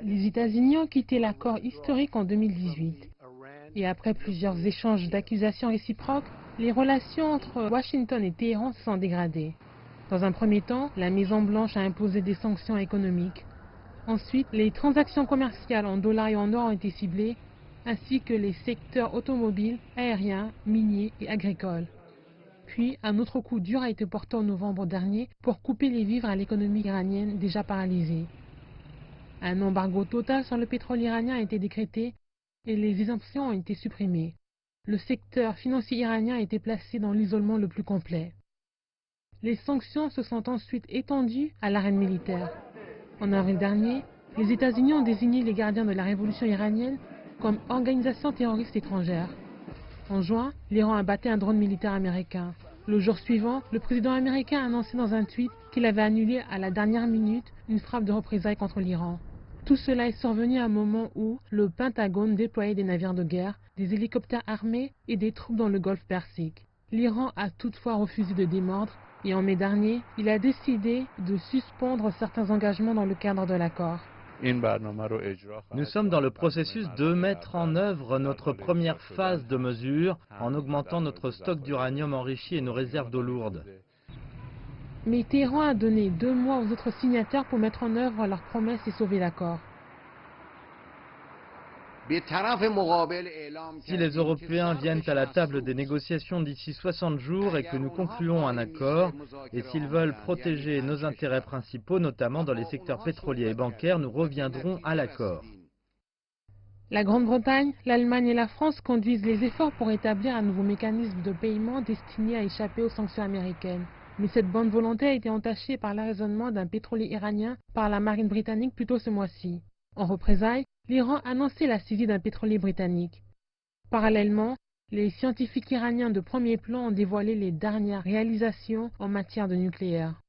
Les États-Unis ont quitté l'accord historique en 2018 et après plusieurs échanges d'accusations réciproques, les relations entre Washington et Téhéran se sont dégradées. Dans un premier temps, la Maison-Blanche a imposé des sanctions économiques. Ensuite, les transactions commerciales en dollars et en or ont été ciblées, ainsi que les secteurs automobiles, aériens, miniers et agricoles. Puis, un autre coup dur a été porté en novembre dernier pour couper les vivres à l'économie iranienne déjà paralysée. Un embargo total sur le pétrole iranien a été décrété et les exemptions ont été supprimées. Le secteur financier iranien a été placé dans l'isolement le plus complet. Les sanctions se sont ensuite étendues à l'arène militaire. En avril dernier, les États-Unis ont désigné les gardiens de la révolution iranienne comme organisation terroriste étrangère. En juin, l'Iran a abattu un drone militaire américain. Le jour suivant, le président américain a annoncé dans un tweet qu'il avait annulé à la dernière minute une frappe de représailles contre l'Iran. Tout cela est survenu à un moment où le Pentagone déployait des navires de guerre, des hélicoptères armés et des troupes dans le golfe Persique. L'Iran a toutefois refusé de démordre et en mai dernier, il a décidé de suspendre certains engagements dans le cadre de l'accord. Nous sommes dans le processus de mettre en œuvre notre première phase de mesures en augmentant notre stock d'uranium enrichi et nos réserves d'eau lourde. Mais Téhéran a donné 2 mois aux autres signataires pour mettre en œuvre leurs promesses et sauver l'accord. Si les Européens viennent à la table des négociations d'ici 60 jours et que nous concluons un accord, et s'ils veulent protéger nos intérêts principaux, notamment dans les secteurs pétroliers et bancaires, nous reviendrons à l'accord. La Grande-Bretagne, l'Allemagne et la France conduisent les efforts pour établir un nouveau mécanisme de paiement destiné à échapper aux sanctions américaines. Mais cette bonne volonté a été entachée par l'arraisonnement d'un pétrolier iranien par la marine britannique plus tôt ce mois-ci. En représailles, l'Iran a annoncé la saisie d'un pétrolier britannique. Parallèlement, les scientifiques iraniens de premier plan ont dévoilé les dernières réalisations en matière de nucléaire.